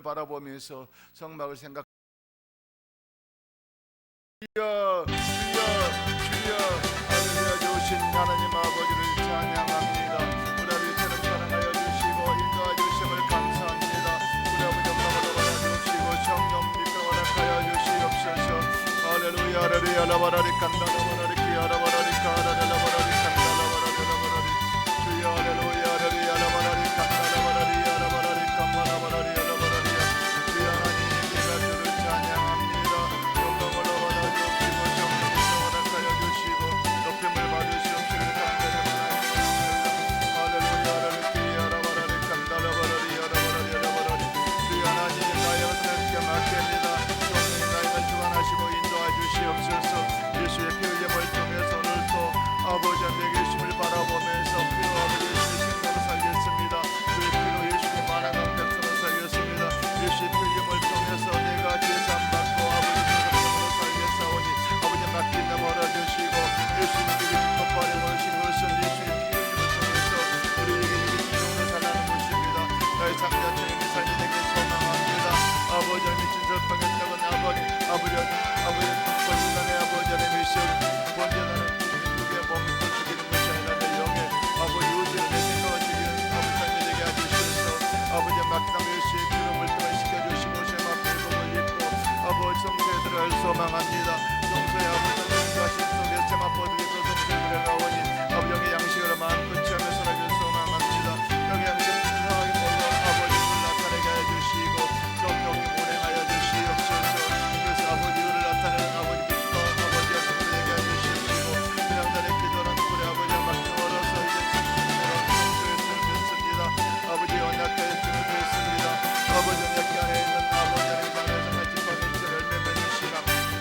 바라보면서 성막을 생각. 주여 주여 주여 할렐루야. 주신 하나님 아버지를 찬양합니다. 우리 아버지처럼 사랑하여 주시고 인도하여 주심을 감사합니다. 우리 아버지 영광을 받아주시고 성령 믿고 허락하여 주시옵소서. 할렐루야. 할렐루야. 라바라리 칸다라바라리 키아라바라리 카라라바라리 칸다라바라리 주여 할렐루야. 할렐루야. 라바라리 칸다라바라리 아라바라리 칸바라바라리 아라바라리 주여 하나님 내가 주를 찬양합니다. 영광을 받아주시고 성령 믿고 허락하여 주시고 높임을 받으시옵시길 간절히 바랍니다. 할렐루야. 할렐루야. 아라바라리 칸다라바라리 아라바라리 아라바라리 주여 하나님 나의 은혜께 맡깁니다. 성령이 나에게 주관하시고 인도하여 주시옵소서. 예수의 피 흘림을 통해서 오늘도 아버지 내 계심을 바라보면서 피로 아버지 예수의 생명을 살겠습니다. 그의 피로 예수의 만왕한 백성을 살겠습니다. 예수의 피 흘림을 통해서 내가 죄사함 받고 아버지 백성으로 살겠사오니 아버지 맡긴 자 멀어주시고 예수님께 뒷것발에 모신 것은 예수의 피 흘림을 통해서 우리에게 이기심으로 살라는 것입니다. 나의 장자 주님의 삶이 되길 소망합니다. 아버지 미친 설방에 적은 아버지 번지단의 아버지 하나님의 시 번지단은 누구의 몸을 죽이는 것이 아니라 내 영의 아버지 의지를 내 생각을 죽이는 아버지 삶이 되게 해주셔서 아버지 막상 예수의 피로 물통을 시켜주시고 제 앞에 복을 입고 아버지 성소에 들어갈 소망합니다. 성소에 아버지 하신 속에 제 앞에 드리고 성소에 들어가오니 아버지 영의 양식으로 마음껏 취하며 살아갈 소망합니다. 영의 양식 풍성하게 먹어 아버지 를 나타내게 해주시고 성령님 운행하여 주시옵소서. 그래서 아버지 를 나타내는 아버지 빛과 아버지의 성을 되게 해주시옵시고 그냥자의 기도는 우리 아버지와 같이 걸어서 이제 성소에 들어갔습니다. 아버지 언약궤에 들어갔습니다. 아버지 언약궤 안에 있는 아버지 하나님 안에서 같이 번쩍 열매 맺는 시간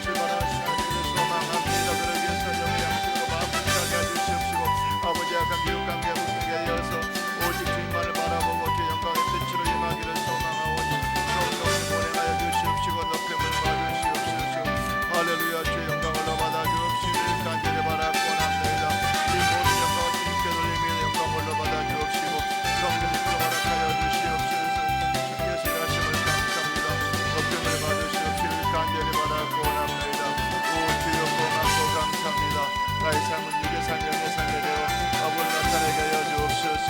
출발하는 시간을 소망합니다. 그러기 위해서 영의 양식으로 마음을 차게 해주시옵시고 아버지와 관계 육관계 붙게 하여서 오직 주님만을 바라보고 주 영광의 빛으로 임하기를 소망하오니 성령을 보내하여 주시옵시고 높임을 받으시옵소서. 할렐루야. 주 영광을 받아 주옵시길 간절히 바라고 납니다. 이 모든 영광을 주님께 돌리며 영광을 받아 주옵시고 성령이 허락하여 주시옵소서. 주께서 일하심을 감사합니다. 높임을 받으시옵시길 간절히 바라고 납니다. 오 주여 고맙고 감사합니다. 나의 삶은 육의 삶 영의 삶이 되어 아버지를 나타내게 하여 주옵소서.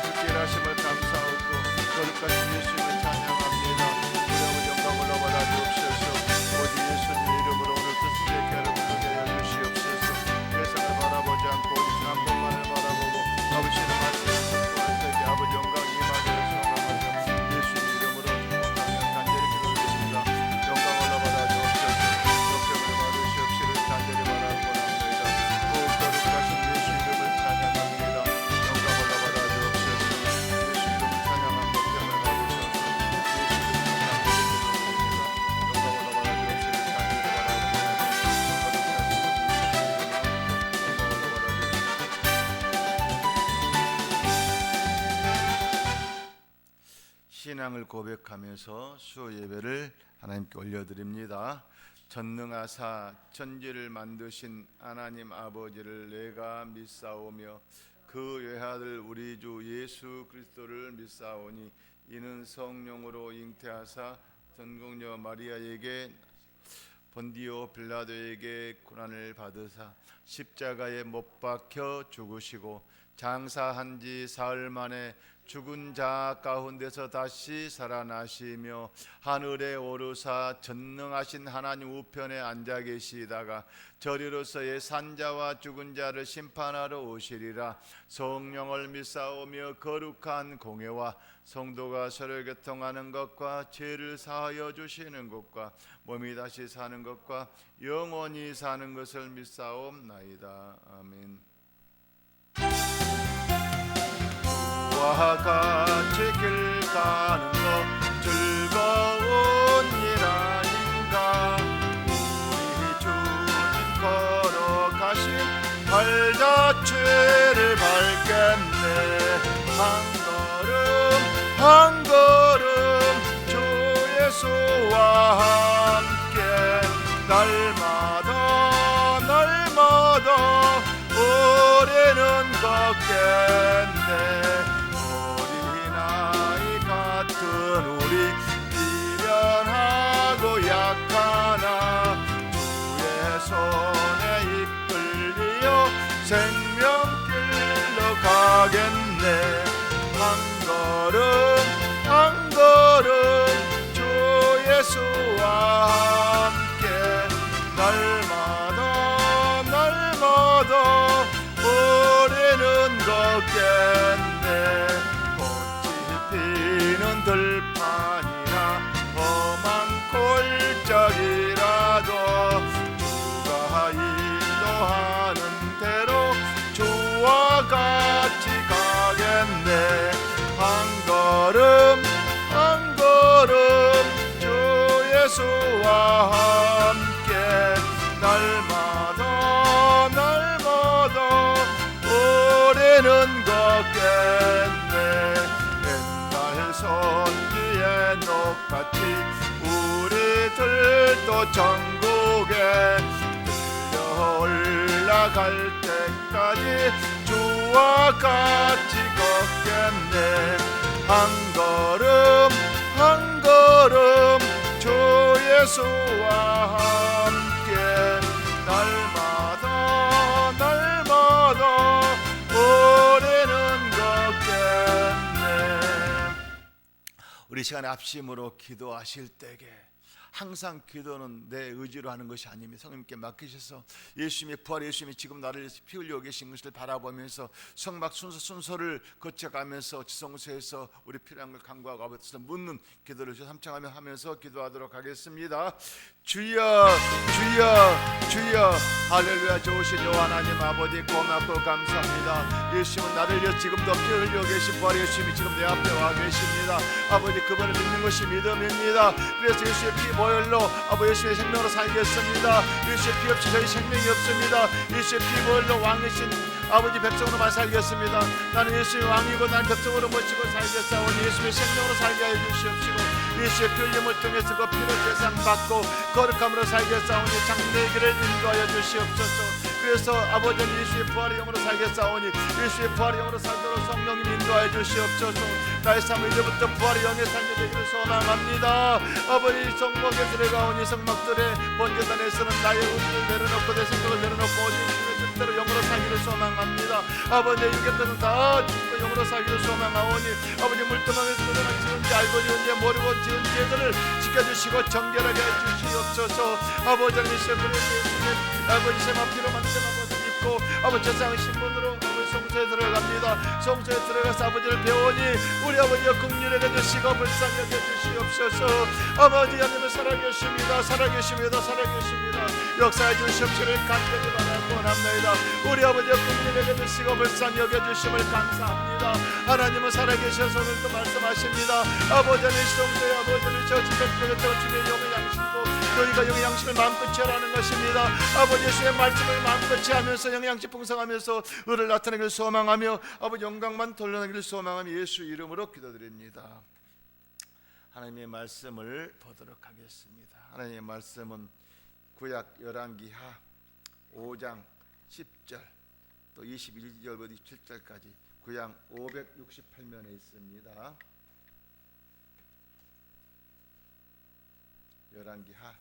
주께 일하심을 감사하고 거룩하신 예수님을 찬양합니다. 우리 아버지 영광을 받아 주옵소서. 오직 예수님 이름으로 오늘 뜻을 깨를 부르게 하여 주시옵소서. 예수를 바라보지 않고 오직 한 번만을 바라보고 아버지의 말씀을 듣고 할 때에 아버지 영광 임하기를 소망하며 예수님 이름으로 축복하며 간절히 기도드립니다. 영광을 받아 주옵소서. 높임을 받으시옵시를 간절히 바라고 납니다. 오 거룩하신 예수 이름을 찬양합니다. 영광을 받아 주옵소서. 예수 이름 찬양한 높임을 받으셔서 예수 이름 간절히 기도드립니다. 영광을 받아 주옵시를 간절히 바라고 신앙을 고백하면서 수 예배를 하나님께 올려드립니다. 전능하사 천지를 만드신 하나님 아버지를 내가 믿사오며 그 외아들 우리 주 예수 그리스도를 믿사오니 이는 성령으로 잉태하사 전공녀 마리아에게 본디오 빌라도에게 고난을 받으사 십자가에 못 박혀 죽으시고 장사한 지 사흘 만에 죽은 자 가운데서 다시 살아나시며 하늘에 오르사 전능하신 하나님 우편에 앉아 계시다가 저리로서의 산자와 죽은 자를 심판하러 오시리라. 성령을 믿사오며 거룩한 공회와 성도가 서로 교통하는 것과 죄를 사하여 주시는 것과 몸이 다시 사는 것과 영원히 사는 것을 믿사옵나이다. 아멘. 와 같이 길 가는 것 즐거운 일 아닌가. 우리 주님 걸어가신 발자취를 밟겠네. 한 걸음 주 예수와 함께 날마다 우리는 걷겠네. 어린아이 같은 우리 한 걸음 한 걸음 주 예수와 함께 날마다 날마다 우리는 걷겠네. 꽃이 피는 들판이나 험한 골짜기라도 주가 인도하는 대로 주와 같이 가겠네. 한 걸음 한 걸음 주 예수와 함께 날마다 날마다 우리는 걷겠네. 옛날 선지의 녹같이 우리들도 천국에 들려 올라갈 때까지 주와 같이 걷겠네. 한 걸음 한 걸음 주 예수와 함께 날마다 날마다 우리는 걷겠네. 우리 시간에 합심으로 기도하실 때에 항상 기도는 내 의지로 하는 것이 아닙니다. 성령님께 맡기셔서 예수님의 부활, 예수님이 지금 나를 피 흘려 계신 것을 바라보면서 성막 순서를 거쳐가면서 지성소에서 우리 필요한 걸 간구하고 아버지께서 묻는 기도를 함청하며 하면서 기도하도록 하겠습니다. 주여 주여 주여 할렐루야. 좋으신 여호와 하나님 아버지 고맙고 감사합니다. 예수님은 나를 위해 지금도 피 흘려 계신 부활 예수님이 지금 내 앞에 와 계십니다. 아버지 그분을 믿는 것이 믿음입니다. 그래서 예수의 피 보혈로 아버지 예수의 생명으로 살겠습니다. 예수의 피 없이 저희 생명이 없습니다. 예수의 피 보혈로 왕이신 아버지 백성으로만 살겠습니다. 나는 예수의 왕이고 나는 백성으로 모시고 살겠사오니 예수의 생명으로 살게 해 주시옵시고 예수의 피 흘림을 통해서 그 피로 제상 받고 거룩함으로 살겠사오니 장래의 길을 인도하여 주시옵소서. 그래서 아버지는 예수의 부활의 영으로 살겠사오니 예수의 부활의 영으로 살도록 성령님 인도하여 주시옵소서. 나의 삶을 이제부터 부활의 영의 삶이 되기를 소망합니다. 아버지 성막에 들어가오니 성막들의 번제단에서는 나의 의지를 내려놓고 내 생각을 내려놓고 오직 주의 뜻대로 영으로 살기를 소망합니다. 아버지 내 육의 뜻은 다 주의 영으로 살기를 소망하오니 아버지 물두멍에서 그동안 지은 죄 알고 지은 죄 모르고 지은 죄들을 지켜주시고 정결하게 해주시옵소서. 아버지 하나님 아버지 세마피로 만든 아버지 입고 아버지 세상의 신분으로 아버지 성소에 들어갑니다. 성소에 들어가서 아버지를 배우니 우리 아버지여 긍휼히 여겨주시고 불쌍히 여겨주시옵소서. 아버지 하나님을 살아계십니다. 살아계십니다. 살아계십니다. 역사해 주시옵시기를 간절히 바라고 원합니다. 우리 아버지여 긍휼히 여겨주시고 불쌍히 여겨주심을 감사합니다. 하나님은 살아계셔서 오늘도 말씀하십니다. 아버지 하나님 성소에 아버지를 저 집에 주님의 영의 양식이고 너희가 영의 양식을 마음껏 취하라는 것입니다. 아버지 예수의 말씀을 마음껏 취하면서 영의 양식 풍성하면서 의를 나타내기를 소망하며 아버지 영광만 돌려내기를 소망하며 예수 이름으로 기도드립니다. 하나님의 말씀을 보도록 하겠습니다. 하나님의 말씀은 구약 열왕기하 5장 10절 또 21절부터 27절까지 구약 568면에 있습니다. 열왕기하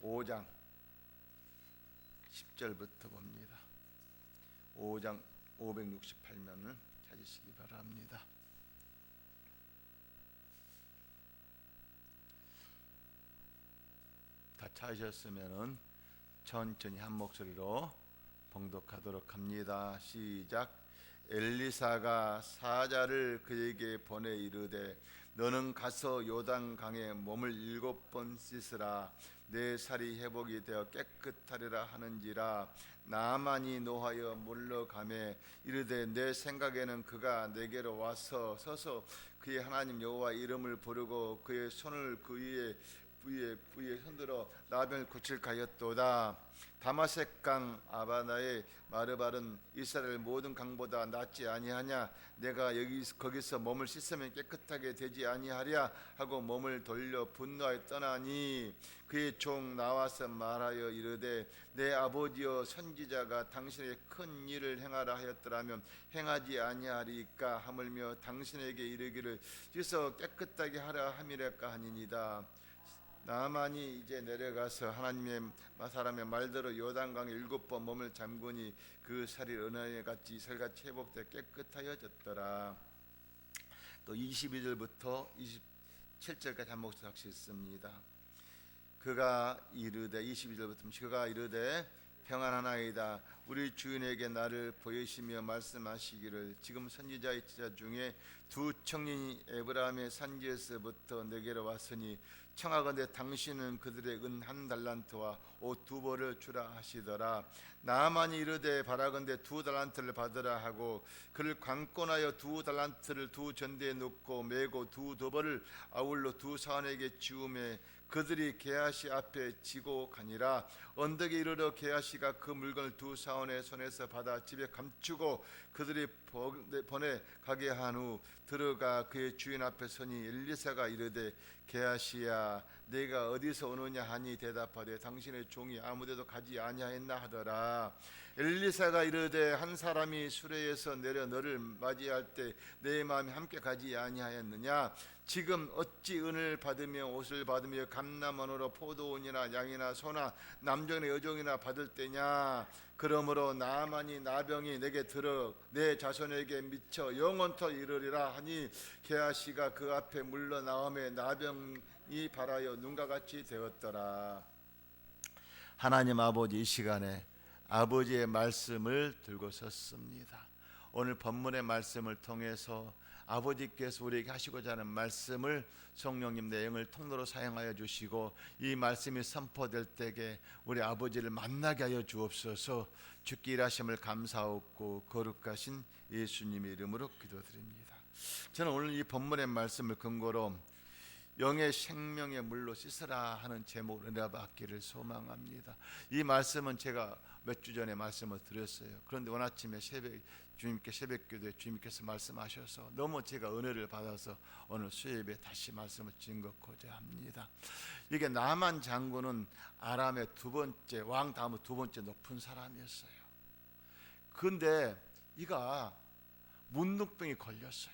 5장 10절부터 봅니다. 5장 568면을 찾으시기 바랍니다. 다 찾으셨으면 천천히 한 목소리로 봉독하도록 합니다. 시작. 엘리사가 사자를 그에게 보내 이르되 너는 가서 요단강에 몸을 7번 씻으라. 내 살이 회복이 되어 깨끗하리라 하는지라. 나만이 노하여 물러가매 이르되 내 생각에는 그가 내게로 와서 서서 그의 하나님 여호와 이름을 부르고 그의 손을 그 위에 흔들어 나병을 고칠까 하였도다. 다마섹강 아바나의 마르발은 이스라엘 모든 강보다 낫지 아니하냐. 내가 거기서 몸을 씻으면 깨끗하게 되지 아니하랴 하고 몸을 돌려 분노하여 떠나니 그의 종 나와서 말하여 이르되 내 아버지여 선지자가 당신에게 큰 일을 행하라 하였더라면 행하지 아니하리까 하물며 당신에게 이르기를 씻어 깨끗하게 하라 함이랄까 하니이다. 나만이 이제 내려가서 하나님의 사람의 말대로 요단강에 7번 몸을 잠그니 그 살이 은하에 같이 이슬같이 회복돼 깨끗하여졌더라. 또 22절부터 27절까지 한 목소리 같이 있습니다. 그가 이르되 22절부터 그가 이르되 평안하나이다. 우리 주인에게 나를 보이시며 말씀하시기를 지금 선지자의 지자 중에 두 청년이 에브라임의 산지에서부터 내게로 왔으니 청하건대 당신은 그들의 은 1달란트와 옷 2벌을 주라 하시더라. 나만이 이르되 바라건대 2달란트를 받으라 하고 그를 관건하여 2달란트를 2전대에 놓고 메고 2도벌을 아울러 2사원에게 지우매 그들이 게하시 앞에 지고 가니라. 언덕에 이르러 게하시가 그 물건을 2사원의 손에서 받아 집에 감추고 그들이 보내 가게 한 후 들어가 그의 주인 앞에 서니 엘리사가 이르되 게하시야 내가 어디서 오느냐 하니 대답하되 당신의 종이 아무데도 가지 아니하였나 하더라. 엘리사가 이르되 한 사람이 수레에서 내려 너를 맞이할 때 내 마음이 함께 가지 아니하였느냐. 지금 어찌 은을 받으며 옷을 받으며 감남원으로 포도원이나 양이나 소나 남종이나 여종이나 받을 때냐. 그러므로 나만이 나병이 내게 들어 내 자손에게 미쳐 영원토 이르리라 하니 게하시가 그 앞에 물러나오매 나병이 발하여 눈과 같이 되었더라. 하나님 아버지, 이 시간에 아버지의 말씀을 들고 섰습니다. 오늘 본문의 말씀을 통해서 아버지께서 우리에게 하시고자 하는 말씀을 성령님 내 영을 통로로 사용하여 주시고 이 말씀이 선포될 때에 우리 아버지를 만나게 하여 주옵소서. 주께 일하심을 감사하고 거룩하신 예수님의 이름으로 기도드립니다. 저는 오늘 이 본문의 말씀을 근거로 영의 생명의 물로 씻으라 하는 제목으로 은혜 받기를 소망합니다. 이 말씀은 제가 몇 주 전에 말씀을 드렸어요. 그런데 오늘 아침에 주님께 새벽기도에 주님께서 말씀하셔서 너무 제가 은혜를 받아서 오늘 수요예배 다시 말씀을 증거하고자 합니다. 이게 나만 장군은 아람의 2번째 왕 다음으로 2번째 높은 사람이었어요. 그런데 이가 문둥병이 걸렸어요.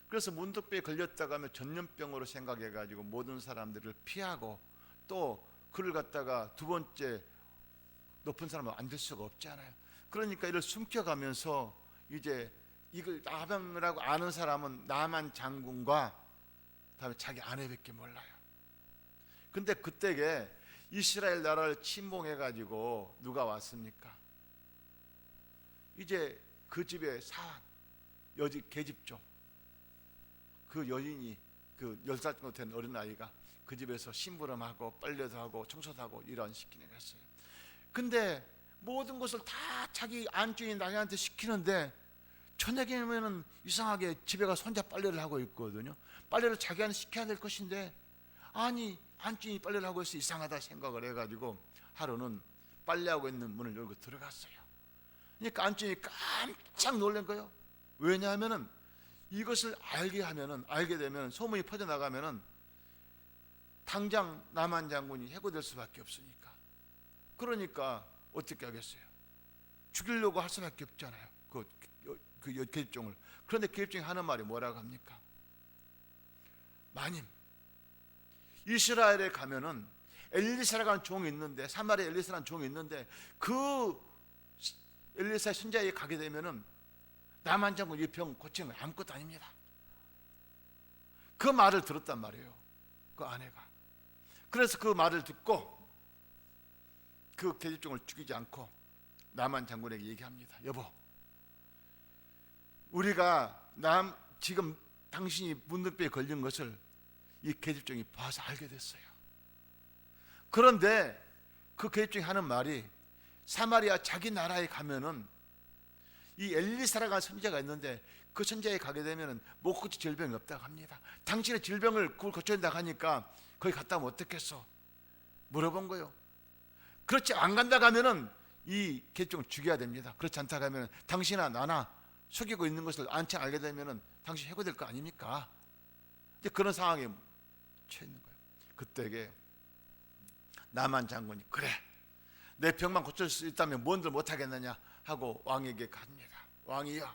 그래서 문둥병에 걸렸다가 하면 전염병으로 생각해가지고 모든 사람들을 피하고 또 그를 갖다가 2번째 높은 사람은 안 될 수가 없잖아요. 그러니까 이를 숨겨가면서 이제 이걸 나병이라고 아는 사람은 나만 장군과 다음에 자기 아내밖에 몰라요. 근데 그때에 이스라엘 나라를 침공해가지고 누가 왔습니까? 이제 그 집에 계집종 그 여인이 그 10살 정도 된 어린아이가 그 집에서 심부름하고 빨래도 하고 청소도 하고 일을 시키는 했어요. 근데 모든 것을 다 자기 안주인 나이한테 시키는데 저녁에는 이상하게 집에 가서 혼자 빨래를 하고 있거든요. 빨래를 자기한테 시켜야 될 것인데 아니 안주인이 빨래를 하고 있어 이상하다 생각을 해가지고 하루는 빨래하고 있는 문을 열고 들어갔어요. 그러니까 안주인이 깜짝 놀란 거예요. 왜냐하면은 이것을 알게 되면 소문이 퍼져나가면은 당장 남한 장군이 해고될 수밖에 없으니까. 그러니까 어떻게 하겠어요? 죽이려고 할 수밖에 없잖아요. 그 계집종을. 그런데 계집종이 하는 말이 뭐라고 합니까? 마님, 이스라엘에 가면은 엘리사라는 종이 있는데 사마리아 엘리사라는 종이 있는데 그 엘리사 신자에게 가게 되면은 남한 장군 이 병 고치는 건 아무것도 아닙니다. 그 말을 들었단 말이에요. 그 아내가. 그래서 그 말을 듣고 그 계집종을 죽이지 않고 남한 장군에게 얘기합니다. 여보, 우리가 지금 당신이 문둥병에 걸린 것을 이 계집종이 봐서 알게 됐어요. 그런데 그 계집종이 하는 말이 사마리아 자기 나라에 가면은 이 엘리사라가 선지자가 있는데 그 선지자에 가게 되면은 못 고칠 질병이 없다고 합니다. 당신의 질병을 그걸 고쳐야 된다고 하니까 거기 갔다 오면 어떻겠어? 물어본 거예요. 그렇지 안 간다고 하면은 이 계집종을 죽여야 됩니다. 그렇지 않다고 하면 당신이나 나나 속이고 있는 것을 안치 알게 되면은 당신 해고될 거 아닙니까? 이제 그런 상황에 처해 있는 거예요. 그때에 남한 장군이 그래 내 병만 고칠 수 있다면 뭔들 못하겠느냐 하고 왕에게 갑니다. 왕이여,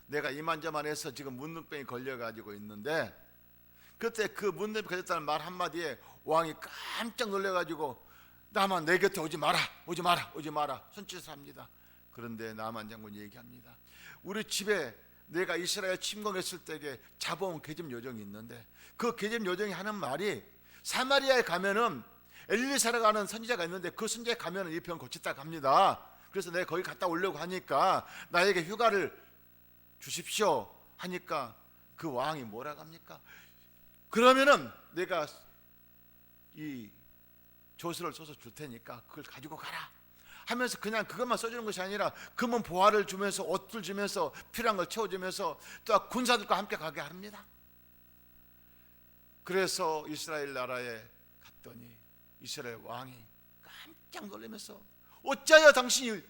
내가 이만저만해서 지금 문둥병이 걸려가지고 있는데 그때 그 문답이 가졌다는 말 한마디에 왕이 깜짝 놀래가지고 나만 내 곁에 오지 마라, 오지 마라, 오지 마라 손짓을 합니다. 그런데 나만 장군이 얘기합니다. 우리 집에 내가 이스라엘 침공했을 때에 잡아온 계집 요정이 있는데 그 계집 요정이 하는 말이 사마리아에 가면은 엘리사라고 하는 선지자가 있는데 그 선지자에 가면은 이 병 고쳤다 갑니다. 그래서 내가 거기 갔다 오려고 하니까 나에게 휴가를 주십시오 하니까 그 왕이 뭐라고 합니까? 그러면은 내가 이 조서를 써서 줄 테니까 그걸 가지고 가라 하면서 그냥 그것만 써주는 것이 아니라 금은 보화를 주면서 옷을 주면서 필요한 걸 채워주면서 또 군사들과 함께 가게 합니다. 그래서 이스라엘 나라에 갔더니 이스라엘 왕이 깜짝 놀라면서 어찌하여 당신이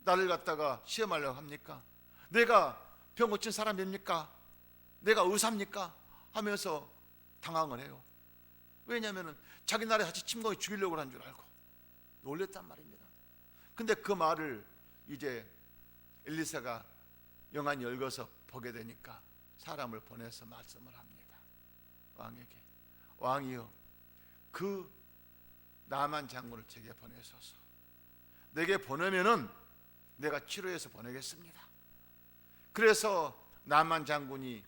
나를 갖다가 시험하려고 합니까? 내가 병 고친 사람입니까? 내가 의사입니까? 하면서 당황을 해요. 왜냐하면 자기 나라에 같이 침공해 죽이려고 한 줄 알고 놀랬단 말입니다. 근데 그 말을 이제 엘리사가 영안이 열려서 보게 되니까 사람을 보내서 말씀을 합니다. 왕에게 왕이여 그 나만 장군을 제게 보내소서. 내게 보내면은 내가 치료해서 보내겠습니다. 그래서 나만 장군이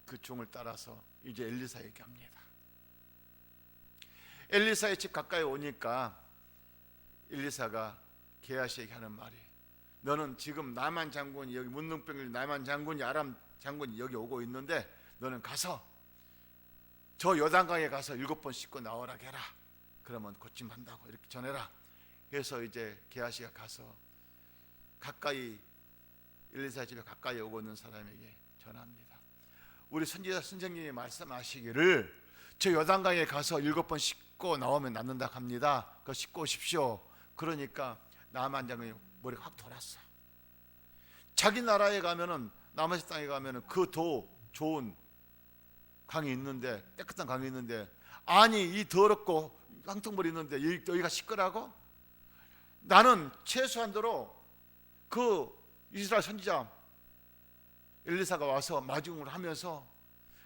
그 종을 따라서 이제 엘리사에게 합니다. 엘리사의 집 가까이 오니까 엘리사가 게하시에게 하는 말이 너는 지금 나만 장군이 여기 문둥병 나만 장군이 아람 장군이 여기 오고 있는데 너는 가서 저 요단강에 가서 7번 씻고 나오라 해라. 그러면 고침한다고 이렇게 전해라. 그래서 이제 게하시가 가서 가까이 엘리사 집에 가까이 오고 있는 사람에게 전합니다. 우리 선지자 선생님이 말씀하시기를 저 요단강에 가서 7번 씻고 나오면 낫는다 합니다. 그거 씻고 오십시오. 그러니까 나만 장군이 머리가 확 돌았어. 자기 나라에 가면은 남아시 땅에 가면은 그 더 좋은 강이 있는데 깨끗한 강이 있는데 아니 이 더럽고 깡통물이 있는데 여기가 시끄라고? 나는 최소한도로 그 이스라엘 선지자 엘리사가 와서 마중을 하면서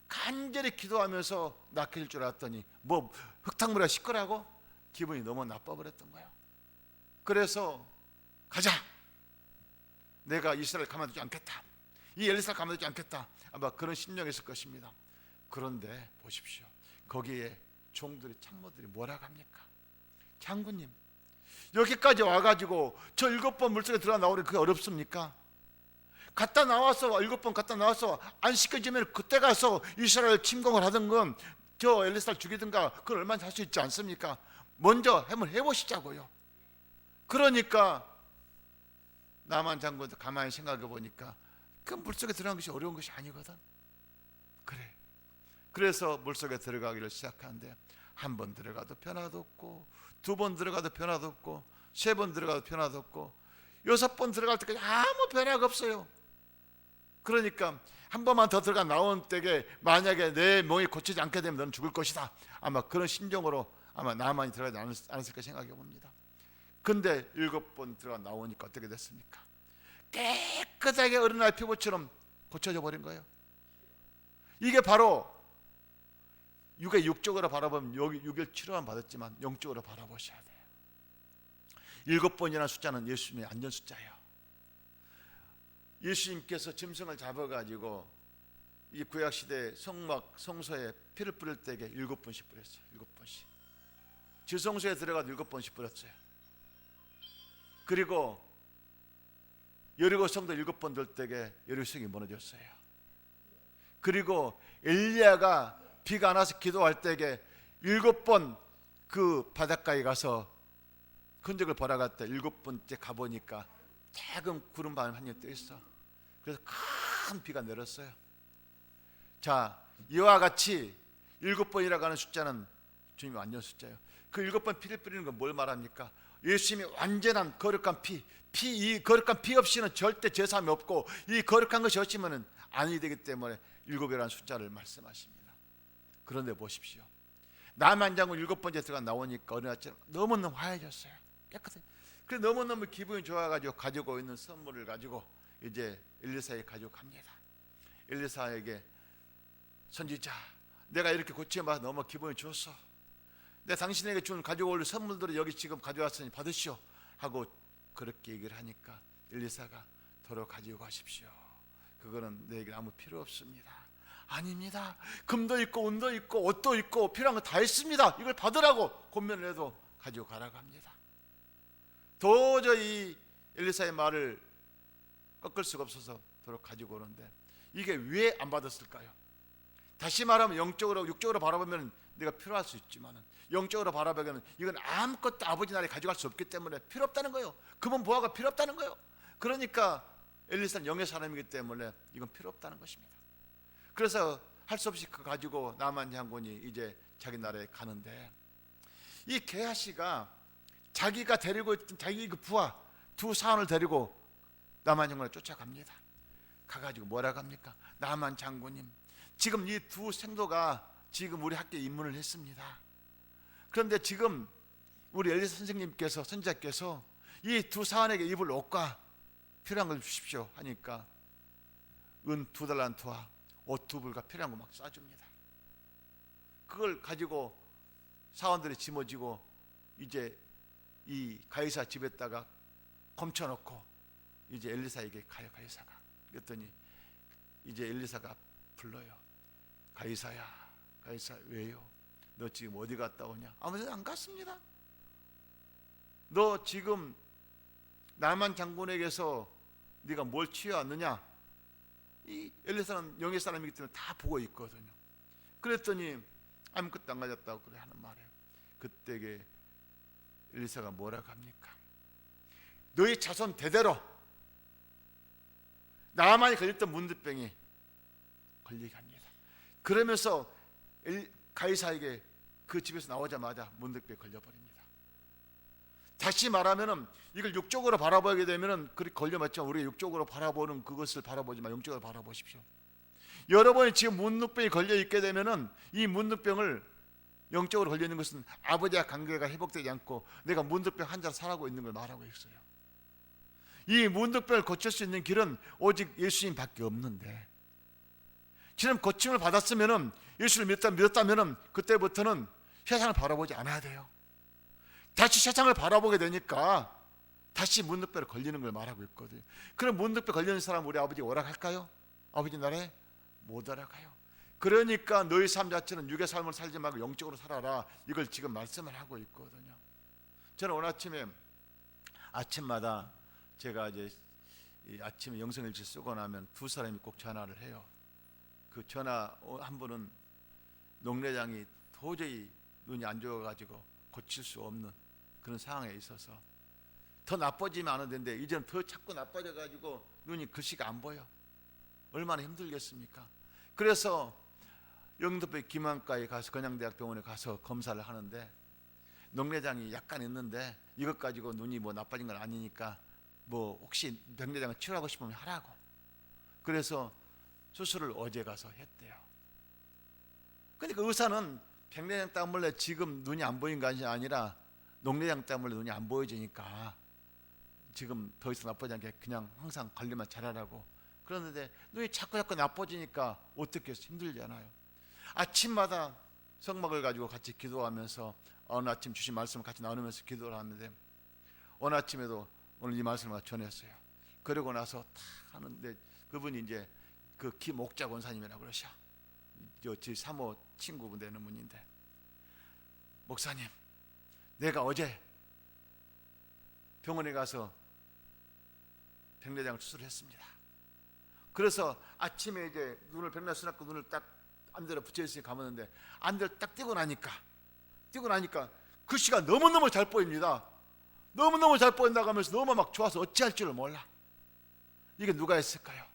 간절히 기도하면서 낫게 될 줄 알았더니 뭐 흙탕물이 시끄라고? 기분이 너무 나빠버렸던 거예요. 그래서 가자. 내가 이스라엘 가만두지 않겠다. 이 엘리사를 가만두지 않겠다. 아마 그런 심령이 있을 것입니다. 그런데 보십시오. 거기에 종들이 참모들이 뭐라고 합니까? 장군님 여기까지 와가지고 저 7번 물속에 들어가 나오니 그게 어렵습니까? 갔다 나와서 7번 갔다 나와서 안 시켜지면 그때 가서 이스라엘 침공을 하던 건 저 엘리사를 죽이든가 그건 얼마나 할 수 있지 않습니까? 먼저 한번 해보시자고요. 그러니까 나만 장군도 가만히 생각해 보니까 그 물속에 들어가는 것이 어려운 것이 아니거든. 그래. 그래서 물속에 들어가기를 시작하는데 한 번 들어가도 변화도 없고 2번 들어가도 변화도 없고 3번 들어가도 변화도 없고 6번 들어갈 때까지 아무 변화가 없어요. 그러니까 한 번만 더 들어가 나온 때에 만약에 내 몸이 고치지 않게 되면 너는 죽을 것이다. 아마 그런 심정으로 아마 나만이 들어가지 않았을까 생각해 봅니다. 근데 7번 들어가 나오니까 어떻게 됐습니까? 깨끗하게 어린아이 피부처럼 고쳐져 버린 거예요. 이게 바로 육적으로 바라보면 여기 6일 치료만 받았지만 영적으로 바라보셔야 돼요. 7번이라는 숫자는 예수님의 안전 숫자예요. 예수님께서 짐승을 잡아가지고 이 구약시대 성소에 피를 뿌릴 때에 7번씩 뿌렸어요. 7번씩 지성소에 들어가도 7번씩 뿌렸어요. 그리고 여리고 성도 7번 들 때에 여리고성이 무너졌어요. 그리고 엘리야가 비가 안 와서 기도할 때에 7번 그 바닷가에 가서 흔적을 보러 갔다 7번째 가보니까 작은 구름 바람이 한 개 떠 있어. 그래서 큰 비가 내렸어요. 자, 이와 같이 7번이라고 하는 숫자는 주님의 완전 숫자예요. 그 7번 피를 뿌리는 건 뭘 말합니까? 예수님의 완전한 거룩한 이 거룩한 피 없이는 절대 제사함이 없고 이 거룩한 것이 없으면 아니 되기 때문에 7이라는 숫자를 말씀하십니다. 그런데 보십시오. 나만 장군 7번째 들어가 나오니까 어느 날처럼 너무너무 화해졌어요. 깨끗해. 그래서 너무너무 기분이 좋아가지고 가지고 있는 선물을 가지고 이제 엘리사에게 가지고 갑니다. 엘리사에게 선지자, 내가 이렇게 고침받아 너무 기분이 좋았어. 내가 당신에게 준 가지고 올 선물들을 여기 지금 가져왔으니 받으시오 하고 그렇게 얘기를 하니까 엘리사가 도로 가지고 가십시오. 그거는 너에게 아무 필요 없습니다. 아닙니다. 금도 있고 은도 있고 옷도 있고 필요한 거 다 있습니다. 이걸 받으라고 권면을 해도 가지고 가라고 합니다. 도저히 엘리사의 말을 꺾을 수가 없어서 도로 가지고 오는데 이게 왜 안 받았을까요? 다시 말하면 영적으로 육적으로 바라보면 내가 필요할 수 있지만 영적으로 바라보면 이건 아무것도 아버지 나라에 가져갈 수 없기 때문에 필요 없다는 거예요. 금은 보화가 필요 없다는 거예요. 그러니까 엘리사는 영의 사람이기 때문에 이건 필요 없다는 것입니다. 그래서 할 수 없이 그거 가지고 나만 장군이 이제 자기 나라에 가는데 이 게하시가 자기가 데리고 있던 자기 그 부하 두 사원을 데리고 나만 장군을 쫓아갑니다. 가가지고 뭐라고 합니까? 나만 장군님, 지금 이 두 생도가 지금 우리 학교에 입문을 했습니다. 그런데 지금 우리 엘리사 선생님께서 선지자께서 이 두 사원에게 입을 옷과 필요한 걸 주십시오 하니까 은 2달란트와 옷 2불과 필요한 거 막 쏴줍니다. 그걸 가지고 사원들이 짊어지고 이제 이 가이사 집에다가 검쳐놓고 이제 엘리사에게 가요. 가이사가 그랬더니 이제 엘리사가 불러요. 가이사야, 가이사 왜요? 너 지금 어디 갔다 오냐? 아무 데도 안 갔습니다. 너 지금 나만 장군에게서 네가 뭘 취해왔느냐? 이 엘리사는 영의 사람이기 때문에 다 보고 있거든요. 그랬더니 아무것도 안 가졌다고 그래 하는 말이에요. 그때에 엘리사가 뭐라고 합니까? 너희 자손 대대로 나만이 걸렸던 문드병이 걸리게 합니다. 그러면서 가이사에게 그 집에서 나오자마자 문득병에 걸려버립니다. 다시 말하면은 이걸 육적으로 바라보게 되면은 그렇게 걸려맞지만 우리가 육적으로 바라보는 그것을 바라보지만 영적으로 바라보십시오. 여러분이 지금 문득병이 걸려 있게 되면은 이 문득병을 영적으로 걸려 있는 것은 아버지와 관계가 회복되지 않고 내가 문득병 환자로 살아가고 있는 걸 말하고 있어요. 이 문득병을 고칠 수 있는 길은 오직 예수님밖에 없는데 지금 고침을 받았으면은 예수를 믿었다면은 그때부터는 세상을 바라보지 않아야 돼요. 다시 세상을 바라보게 되니까 다시 문득병에 걸리는 걸 말하고 있거든요. 그럼 문득병 걸리는 사람 우리 아버지 오락할까요? 아버지 나라에 못 알아가요. 그러니까 너희 삶 자체는 육의 삶을 살지 말고 영적으로 살아라. 이걸 지금 말씀을 하고 있거든요. 저는 오늘 아침마다 제가 이제 아침에 영성일지 쓰고 나면 두 사람이 꼭 전화를 해요. 그 전화 한 분은 농내장이 도저히 눈이 안 좋아가지고 고칠 수 없는 그런 상황에 있어서 더 나빠지면 안 되는데 이제는 더 자꾸 나빠져가지고 눈이 글씨가 안 보여. 얼마나 힘들겠습니까? 그래서 영등포 김한과에 가서 건양대학병원에 가서 검사를 하는데 농내장이 약간 있는데 이것 가지고 눈이 뭐 나빠진 건 아니니까 뭐 혹시 백내장을 치료하고 싶으면 하라고. 그래서 수술을 어제 가서 했대요. 그러니까 의사는 백내장 때문에 지금 눈이 안 보인 것이 아니라 녹내장 때문에 눈이 안 보여지니까 지금 더 이상 나빠지지 않게 그냥 항상 관리만 잘하라고. 그런데 눈이 자꾸 나빠지니까 어떻게 힘들잖아요. 아침마다 성막을 가지고 같이 기도하면서 어느 아침 주신 말씀을 같이 나누면서 기도를 하는데 어느 아침에도 오늘 이 말씀을 전했어요. 그러고 나서 탁 하는데 그분이 이제 그 김옥자 권사님이라고 그러셔. 제 사모 친구분 되는 분인데 목사님, 내가 어제 병원에 가서 백내장을 수술했습니다. 그래서 아침에 이제 눈을 백내 수납고 눈을 딱 안대로 붙여있으니 감았는데 안대를 딱 띄고 나니까 글씨가 너무너무 잘 보입니다. 너무너무 잘 보인다고 하면서 너무 막 좋아서 어찌할 줄을 몰라. 이게 누가 했을까요?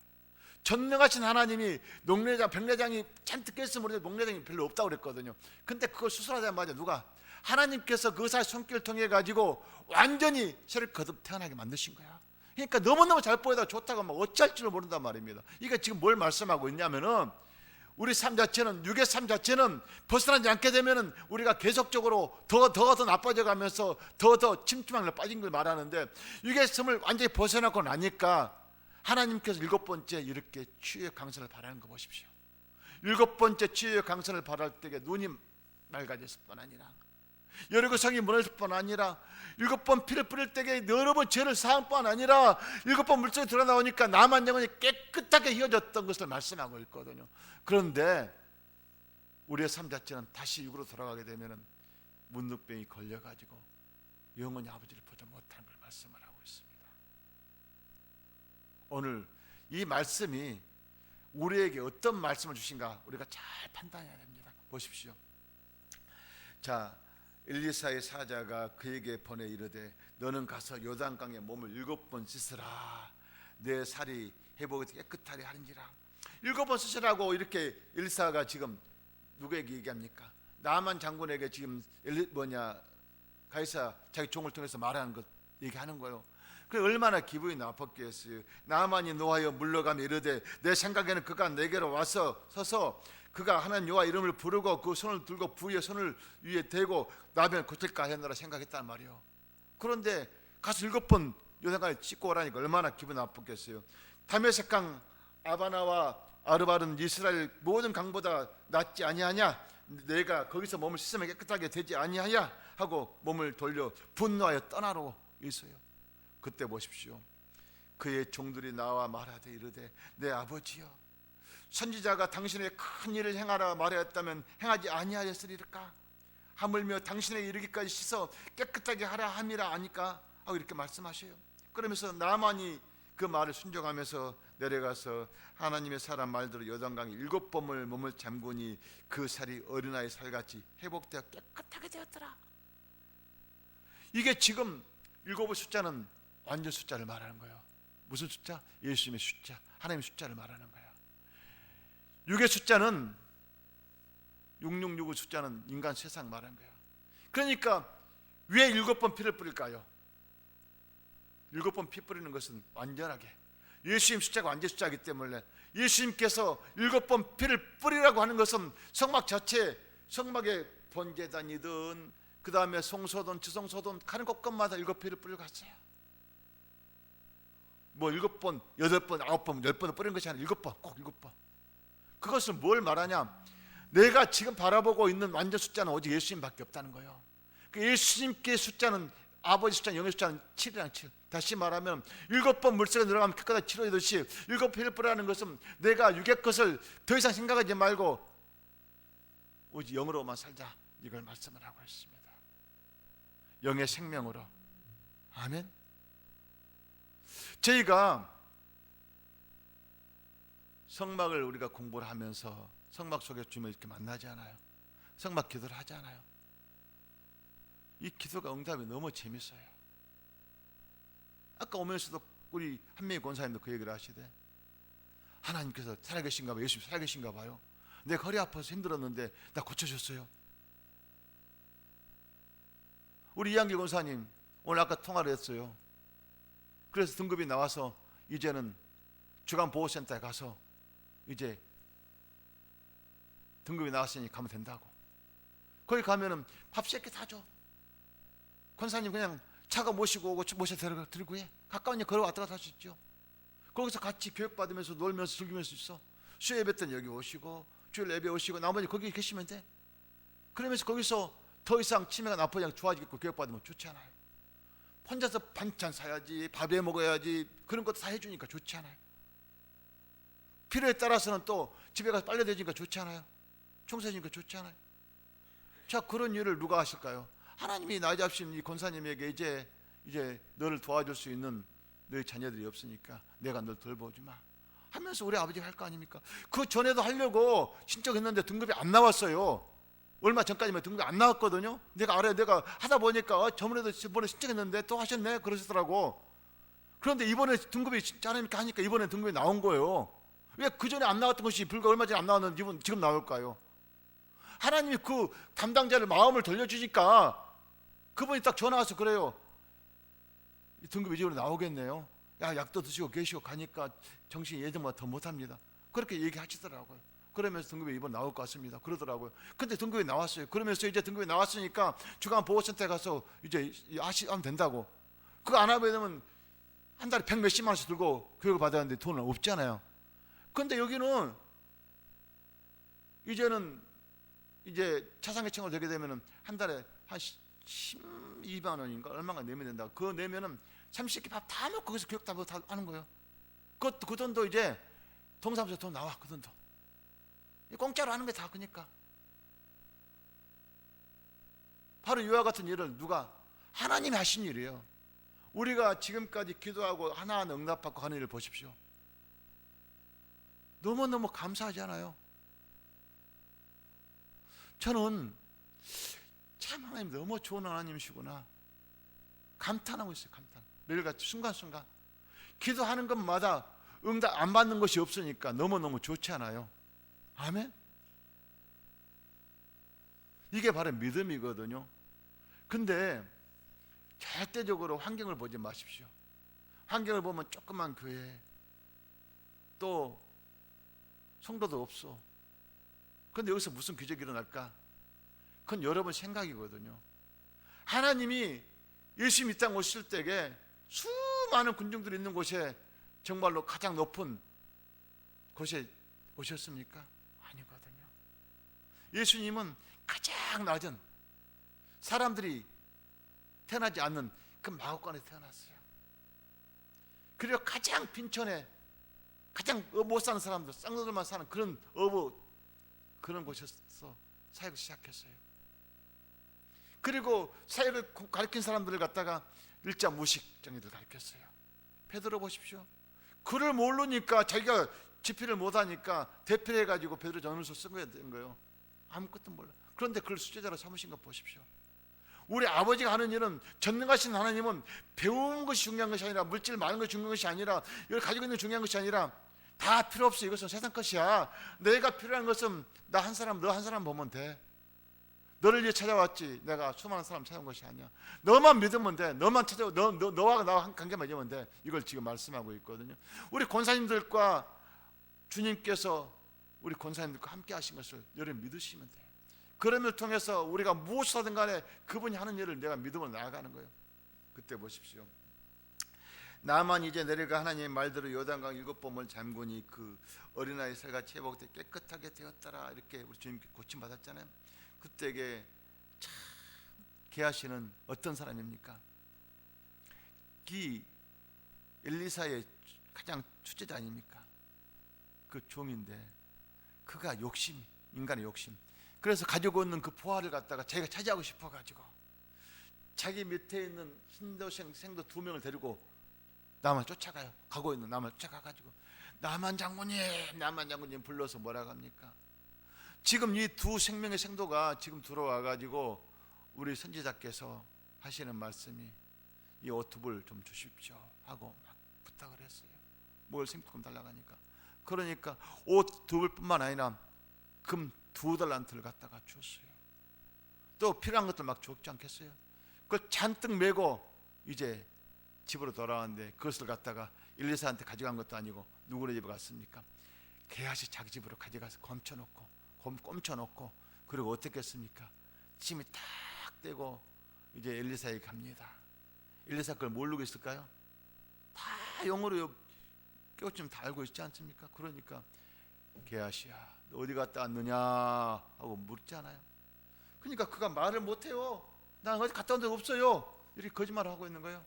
전능하신 하나님이 녹내장, 백내장이 잔뜩 깼으면 모르는데 녹내장이 별로 없다고 그랬거든요. 근데 그걸 수술하자마자 누가? 하나님께서 그 의사의 손길을 통해 가지고 완전히 새를 거듭 태어나게 만드신 거야. 그러니까 너무너무 잘 보이다가 좋다고 막 어찌할 줄을 모른단 말입니다. 이게 지금 뭘 말씀하고 있냐면은 우리 삶 자체는, 육의 삶 자체는 벗어나지 않게 되면은 우리가 계속적으로 더 나빠져 가면서 더 침투망에 빠진 걸 말하는데 육의 삶을 완전히 벗어나고 나니까 하나님께서 7번째 이렇게 치유의 강선을 바라는 거 보십시오. 7번째 치유의 강선을 바랄 때에 눈이 맑아졌을 뿐 아니라, 여리고 성이 무너질 뿐 아니라, 7번 피를 뿌릴 때에 여러 번 죄를 사한 뿐 아니라 7번 물속에 들어 나오니까 나만 영혼이 깨끗하게 휘어졌던 것을 말씀하고 있거든요. 그런데 우리의 삶 자체는 다시 육으로 돌아가게 되면 문둥병이 걸려가지고 영원히 아버지를 보지 못하는 걸 말씀을 하고 있습니다. 오늘 이 말씀이 우리에게 어떤 말씀을 주신가 우리가 잘 판단해야 됩니다. 보십시오. 자, 엘리사의 사자가 그에게 보내 이르되 너는 가서 요단강에 몸을 7번 씻으라. 내 살이 회복이 깨끗하리 하는지라. 7번 씻으라고 이렇게 엘리사가 지금 누구에게 얘기합니까? 나만 장군에게 지금 가이사 자기 종을 통해서 말하는 것 얘기하는 거예요. 그 얼마나 기분이 나빴겠어요. 나만이 노하여 물러가며 이르되 내 생각에는 그가 내게로 와서 서서 그가 하나님 여호와 이름을 부르고 그 손을 들고 부위에 손을 위에 대고 나면 고칠까 하였노라 생각했단 말이에요. 그런데 가서 7번 요단강에 씻고 오라니까 얼마나 기분 나쁘겠어요. 다메섹강 아바나와 아르바는 이스라엘 모든 강보다 낫지 아니하냐? 내가 거기서 몸을 씻으면 깨끗하게 되지 아니하냐? 하고 몸을 돌려 분노하여 떠나러 있어요. 그때 보십시오. 그의 종들이 나와 말하되 이르되 내 아버지여, 선지자가 당신의 큰 일을 행하라 말하였다면 행하지 아니하였으리까? 하물며 당신의 이르기까지 씻어 깨끗하게 하라 함이라 아니까? 하고 이렇게 말씀하셔요. 그러면서 나만이 그 말을 순종하면서 내려가서 하나님의 사람 말대로 요단강에 7번을 몸을 잠그니 그 살이 어린아이 살같이 회복되어 깨끗하게 되었더라. 이게 지금 7의 숫자는 완전 숫자를 말하는 거예요. 무슨 숫자? 예수님의 숫자, 하나님의 숫자를 말하는 거예요. 6의 숫자는 666의 숫자는 인간 세상 말하는 거예요. 그러니까 왜 7번 피를 뿌릴까요? 7번 피 뿌리는 것은 완전하게 예수님 숫자가 완전 숫자이기 때문에 예수님께서 7번 피를 뿌리라고 하는 것은 성막 자체, 성막의 번제단이든 그 다음에 성소든 주성소든 가는 곳곳마다 7피를 뿌리고 갔어요. 뭐 7번, 8번, 9번, 10번을 뿌리는 것이 아니라 7번, 꼭 7번. 그것은 뭘 말하냐? 내가 지금 바라보고 있는 완전 숫자는 오직 예수님밖에 없다는 거예요. 그 예수님께 숫자는 아버지 숫자는 영의 숫자는 7이랑 7. 다시 말하면 7번 물속에 들어가면 깨끗하게 치료되듯이 7피를 뿌리라는 것은 내가 육의 것을 더 이상 생각하지 말고 오직 영으로만 살자, 이걸 말씀을 하고 있습니다. 영의 생명으로. 아멘. 저희가 성막을 우리가 공부를 하면서 성막 속에 주님을 이렇게 만나지 않아요? 성막 기도를 하지 않아요? 이 기도가 응답이 너무 재밌어요. 아까 오면서도 우리 한명희 권사님도 그 얘기를 하시대. 하나님께서 살아계신가 봐요. 예수님 살아계신가 봐요. 내가 허리 아파서 힘들었는데 나 고쳐줬어요. 우리 이한길 권사님 오늘 아까 통화를 했어요. 그래서 등급이 나와서 이제는 주간보호센터에 가서 이제 등급이 나왔으니 가면 된다고. 거기 가면은 밥 새끼 다 줘. 권사님 그냥 차가 모시고 오고 모셔 들고 해. 가까우니 걸어왔다 갔다 할 수 있죠. 거기서 같이 교육받으면서 놀면서 즐기면서 있어. 수요 예배 때는 여기 오시고 주일 예배 오시고 나머지 거기 계시면 돼. 그러면서 거기서 더 이상 치매가 나쁘지 않고 좋아지겠고 교육받으면 좋지 않아요. 혼자서 반찬 사야지, 밥에 먹어야지, 그런 것도 다 해주니까 좋지 않아요. 필요에 따라서는 또 집에 가서 빨래 대주니까 좋지 않아요. 청소해주니까 좋지 않아요. 자, 그런 일을 누가 하실까요? 하나님이 나 잡신 이 권사님에게 이제 너를 도와줄 수 있는 너희 자녀들이 없으니까 내가 널 돌보주마 하면서 우리 아버지가 할 거 아닙니까? 그 전에도 하려고 신청했는데 등급이 안 나왔어요. 얼마 전까지만 등급이 안 나왔거든요. 내가 알아요. 내가 하다 보니까 저번에 신청했는데 또 하셨네 그러시더라고. 그런데 이번에 등급이 진짜 하나님께 하니까 이번에 등급이 나온 거예요. 왜 그 전에 안 나왔던 것이 불과 얼마 전에 안 나왔는데 지금 나올까요? 하나님이 그 담당자를 마음을 돌려주니까 그분이 딱 전화 와서 그래요. 이 등급이 이제로 나오겠네요. 야, 약도 드시고 계시고 가니까 정신이 예전보다 더 못합니다. 그렇게 얘기하시더라고요. 그러면서 등급이 이번 나올 것 같습니다. 그러더라고요. 근데 등급이 나왔어요. 그러면서 이제 등급이 나왔으니까 주간보호센터에 가서 이제 하면 된다고. 그거 안 하게 되면 한 달에 100 몇십만 원씩 들고 교육을 받았는데 돈은 없잖아요. 근데 여기는 이제는 이제 차상계층으로 되게 되면은 한 달에 한 12만 원인가 얼마가 내면 된다. 그거 내면은 30개 밥 다 먹고 거기서 교육 다 하는 거예요. 그 돈도 이제 동사무소 돈 나와. 그 돈도 공짜로 하는 게 다. 그러니까 바로 이와 같은 일을 누가? 하나님이 하신 일이에요. 우리가 지금까지 기도하고 하나하나 응답받고 하는 일을 보십시오. 너무너무 감사하지 않아요? 저는 참 하나님 너무 좋은 하나님이시구나 감탄하고 있어요. 감탄. 매일같이 순간순간 기도하는 것마다 응답 안 받는 것이 없으니까 너무너무 좋지 않아요? 아멘? 이게 바로 믿음이거든요. 근데 절대적으로 환경을 보지 마십시오. 환경을 보면 조그만 교회, 또 성도도 없어. 그런데 여기서 무슨 기적이 일어날까? 그건 여러분 생각이거든요. 하나님이 예수님이 이 땅 오실 때에 수많은 군중들이 있는 곳에 정말로 가장 높은 곳에 오셨습니까? 아니거든요. 예수님은 가장 낮은, 사람들이 태어나지 않는 그 마구간에 태어났어요. 그리고 가장 빈촌에, 가장 못 사는 사람들, 쌍놈들만 사는 그런 그런 곳에서 사역을 시작했어요. 그리고 사역을 가르친 사람들을 갖다가 일자 무식 정의들 가르쳤어요. 베드로 보십시오. 글을 모르니까 자기가 집필을 못하니까 대필해가지고 베드로 전후서 쓴 거예요. 아무것도 몰라. 그런데 그걸 수제자로 삼으신 거 보십시오. 우리 아버지가 하는 일은, 전능하신 하나님은 배운 것이 중요한 것이 아니라, 물질 많은 것이 중요한 것이 아니라, 이걸 가지고 있는 중요한 것이 아니라, 다 필요 없어. 이것은 세상 것이야. 내가 필요한 것은 나 한 사람, 너 한 사람 보면 돼. 너를 위해 찾아왔지 내가 수많은 사람 찾아온 것이 아니야. 너만 믿으면 돼. 너만 찾아와. 너와 나와 관계만 맺으면 돼. 이걸 지금 말씀하고 있거든요. 우리 권사님들과 주님께서 우리 권사님들과 함께 하신 것을 여러분 믿으시면 돼요. 그럼을 통해서 우리가 무엇을 하든 간에 그분이 하는 일을 내가 믿음으로 나아가는 거예요. 그때 보십시오. 나만 이제 내려가 하나님의 말대로 요단강 7번을 잠그니 그 어린아이 살같이 회복돼 깨끗하게 되었더라. 이렇게 우리 주님께 고침받았잖아요. 그때에 참 게하시는 어떤 사람입니까? 이 엘리사의 가장 주제자 아닙니까? 그 종인데 그가 욕심, 인간의 욕심. 그래서 가지고 있는 그 부하를 갖다가 자기가 차지하고 싶어가지고 자기 밑에 있는 생도 2명을 데리고 나만 쫓아가요. 가고 있는 나만 쫓아가가지고 나만 장군님 불러서 뭐라고 합니까? 지금 이 두 생명의 생도가 지금 들어와가지고 우리 선지자께서 하시는 말씀이 이 옷톱을 좀 주십시오 하고 막 부탁을 했어요. 뭘 생투금 달라고 하니까. 그러니까 옷톱을 뿐만 아니라 금 2달란트를 갖다가 줬어요. 또 필요한 것들 막 줬지 않겠어요? 그걸 잔뜩 메고 이제 집으로 돌아왔는데 그것을 갖다가 엘리사한테 가져간 것도 아니고 누구네 집에 갔습니까? 게하시 자기 집으로 가져가서 꼼쳐놓고 그리고 어떻게 했습니까? 침이 탁 떼고 이제 엘리사에게 갑니다. 엘리사 그걸 모르고 있을까요? 다 영어로 깨우치면 다 알고 있지 않습니까? 그러니까 게하시야 너 어디 갔다 왔느냐 하고 묻잖아요. 그러니까 그가 말을 못해요. 난 어디 갔다 온 적 없어요. 이렇게 거짓말을 하고 있는 거예요.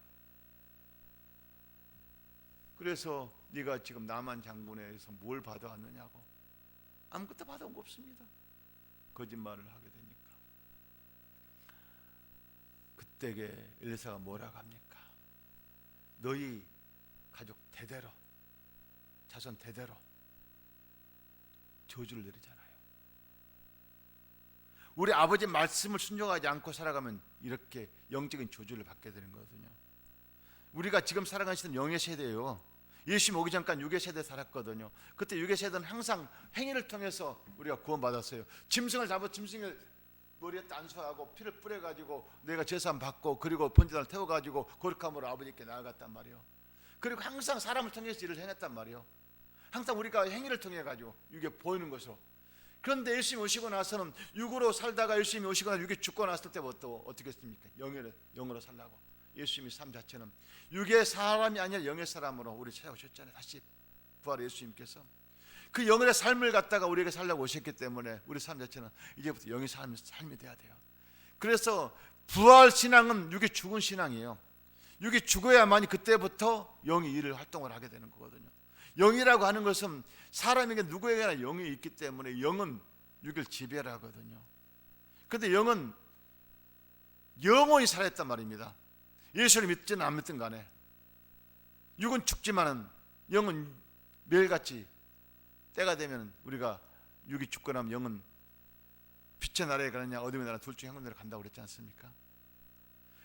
그래서 네가 지금 나만 장군에서 뭘 받아왔느냐고. 아무것도 받아온 거 없습니다. 거짓말을 하게 되니까. 그때에 엘리사가 뭐라고 합니까? 너희 가족 대대로, 자손 대대로 저주를 내리잖아요. 우리 아버지 말씀을 순종하지 않고 살아가면 이렇게 영적인 저주를 받게 되는 거거든요. 우리가 지금 살아가는 시대는 영의 세대예요. 예수님 오기 전까지 육의 세대에 살았거든요. 그때 육의 세대는 항상 행위를 통해서 우리가 구원받았어요. 짐승을 잡아 짐승을 머리에 단수하고 피를 뿌려가지고 내가 제사함 받고 그리고 번제단을 태워가지고 거룩함으로 아버지께 나아갔단 말이에요. 그리고 항상 사람을 통해서 일을 해냈단 말이에요. 항상 우리가 행위를 통해 가지고 육에 보이는 것으로. 그런데 예수님이 오시고 나서는 육으로 살다가 예수님이 오시고 나서 육에 죽고 났을 때부터 어떻게 했습니까? 영으로 살라고. 예수님의 삶 자체는 육의 사람이 아니라 영의 사람으로 우리 찾아오셨잖아요. 다시 부활의 예수님께서. 그 영의 삶을 갖다가 우리에게 살려고 오셨기 때문에 우리 삶 자체는 이제부터 영의 삶이 돼야 돼요. 그래서 부활 신앙은 육이 죽은 신앙이에요. 육이 죽어야만이 그때부터 영이 일을 활동을 하게 되는 거거든요. 영이라고 하는 것은 사람에게 누구에게나 영이 있기 때문에 영은 육을 지배를 하거든요. 그런데 영은 영원히 살아있단 말입니다. 예수를 믿든 안 믿든 간에 육은 죽지만은 영은 매일같이 때가 되면 우리가 육이 죽고 나면 영은 빛의 나라에 가느냐 어둠의 나라 둘 중에 한 군데로 간다고 그랬지 않습니까?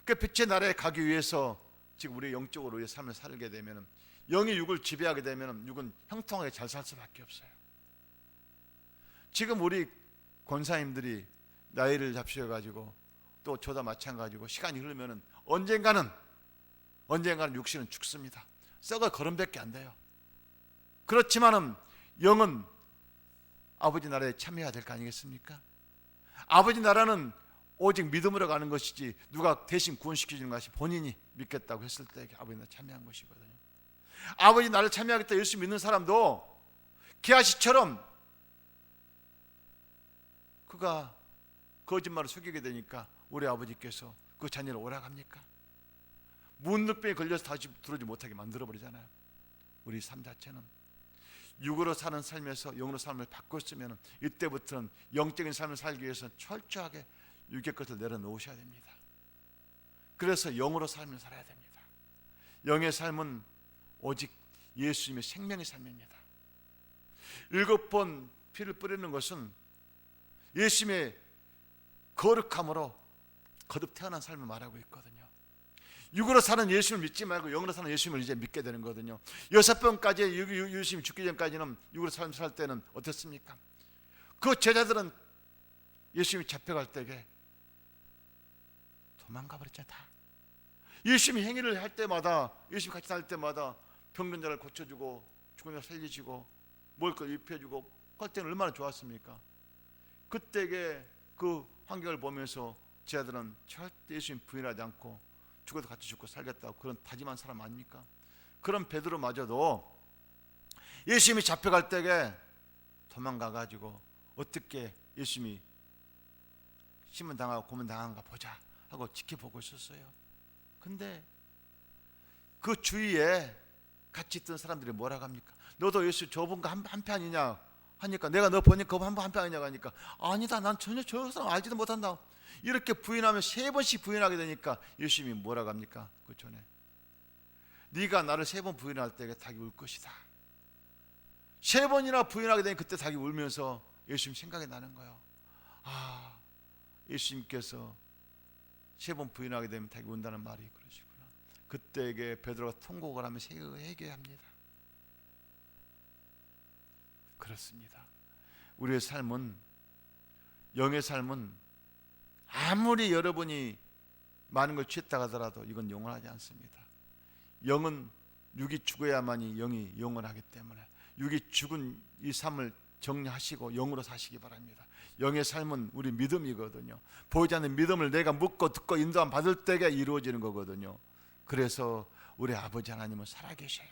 그 빛의 나라에 가기 위해서 지금 우리 영적으로 우리의 삶을 살게 되면 영이 육을 지배하게 되면 육은 형통하게 잘 살 수밖에 없어요. 지금 우리 권사님들이 나이를 잡수셔가지고 또 저도 마찬가지고 시간이 흐르면 언젠가는 육신은 죽습니다. 썩어 거름밖에 안 돼요. 그렇지만은 영은 아버지 나라에 참여해야 될 거 아니겠습니까? 아버지 나라는 오직 믿음으로 가는 것이지 누가 대신 구원시켜주는 것이 본인이 믿겠다고 했을 때 아버지 나라에 참여한 것이거든요. 아버지 나라를 참여하겠다 예수 믿는 사람도 게하시처럼 그가 거짓말을 속이게 되니까 우리 아버지께서 그 자녀를 오락합니까? 문득병에 걸려서 다시 들어오지 못하게 만들어버리잖아요. 우리 삶 자체는 육으로 사는 삶에서 영으로 삶을 바꿨으면 이때부터는 영적인 삶을 살기 위해서 철저하게 육의 것을 내려놓으셔야 됩니다. 그래서 영으로 삶을 살아야 됩니다. 영의 삶은 오직 예수님의 생명의 삶입니다. 7번 피를 뿌리는 것은 예수님의 거룩함으로 거듭 태어난 삶을 말하고 있거든요. 육으로 사는 예수님을 믿지 말고 영으로 사는 예수님을 이제 믿게 되는 거거든요. 6번까지 예수님이 죽기 전까지는 육으로 살 때는 어땠습니까? 그 제자들은 예수님이 잡혀갈 때에 도망가 버렸잖아. 예수님이 행위를 할 때마다 예수님 같이 다닐 때마다 병든자를 고쳐주고 죽은 자를 살리시고 먹을 걸 입혀주고 할 때는 얼마나 좋았습니까? 그때에 그 환경을 보면서 제자들은 절대 예수님 부인하지 않고 죽어도 같이 죽고 살겠다고 그런 다짐한 사람 아닙니까? 그런 베드로마저도 예수님이 잡혀갈 때에 도망가가지고 어떻게 예수님이 심은 당하고 고문 당한가 보자 하고 지켜보고 있었어요. 근데 그 주위에 같이 있던 사람들이 뭐라고 합니까? 너도 예수 저분과 한편이냐 하니까 내가 너 보니까 한편이냐고 하니까 아니다 난 전혀 저 사람 알지도 못한다 이렇게 부인하면 3번씩 부인하게 되니까 예수님이 뭐라고 합니까? 그 전에 네가 나를 3번 부인할 때 닭이 울 것이다. 3번이나 부인하게 되니 그때 닭이 울면서 예수님 생각이 나는 거예요. 아, 예수님께서 3번 부인하게 되면 닭이 운다는 말이 그러시구나. 그때에 베드로가 통곡을 하면서 회개합니다. 그렇습니다. 우리의 삶은 영의 삶은 아무리 여러분이 많은 걸 취했다 하더라도 이건 영원하지 않습니다. 영은 육이 죽어야만이 영이 영원하기 때문에 육이 죽은 이 삶을 정리하시고 영으로 사시기 바랍니다. 영의 삶은 우리 믿음이거든요. 보이지 않는 믿음을 내가 묻고 듣고 인도함 받을 때가 이루어지는 거거든요. 그래서 우리 아버지 하나님은 살아계셔요.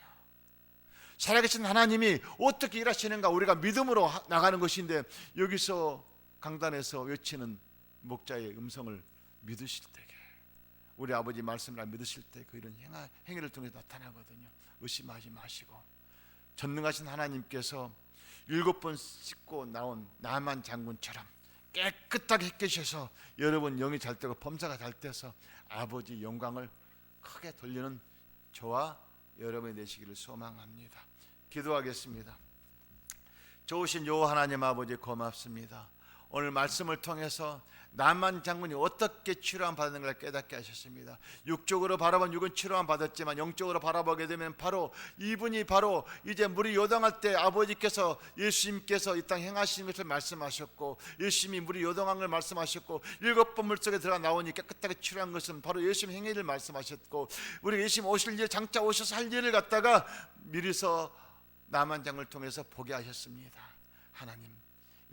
살아계신 하나님이 어떻게 일하시는가 우리가 믿음으로 나가는 것인데 여기서 강단에서 외치는 목자의 음성을 믿으실 때에 우리 아버지 말씀을 믿으실 때 그 이런 행위를 통해서 나타나거든요. 의심하지 마시고 전능하신 하나님께서 7번 씻고 나온 나만 장군처럼 깨끗하게 깨셔서 여러분 영이 잘 되고 범사가 잘 돼서 아버지 영광을 크게 돌리는 저와 여러분이 되시기를 소망합니다. 기도하겠습니다. 좋으신 여호와 하나님 아버지 고맙습니다. 오늘 말씀을 통해서 나만 장군이 어떻게 치료함 받는가를 깨닫게 하셨습니다. 육적으로 바라본 육은 치료함 받았지만 영적으로 바라보게 되면 바로 이분이 바로 이제 물이 요동할 때 아버지께서 예수님께서 이 땅 행하시는 것을 말씀하셨고 예수님이 물이 요동한 걸 말씀하셨고 7번 물속에 들어가 나오니 깨끗하게 치료한 것은 바로 예수님 행위를 말씀하셨고 우리 예수님 오실 일 장차 오셔서 할 일을 갖다가 미리서 나만 장을 통해서 보게 하셨습니다. 하나님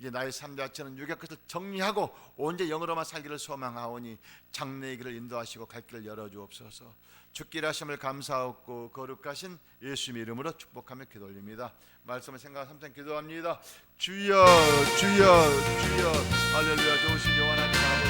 이제 나의 삶 자체는 육의 것을 정리하고 온전히 영으로만 살기를 소망하오니 장래의 길을 인도하시고 갈 길을 열어주옵소서. 주길 하심을 감사하고 거룩하신 예수님 이름으로 축복하며 기도올립니다. 말씀을 생각하며 기도합니다. 주여 주여 주여 할렐루야. 좋으신 영원한 아버지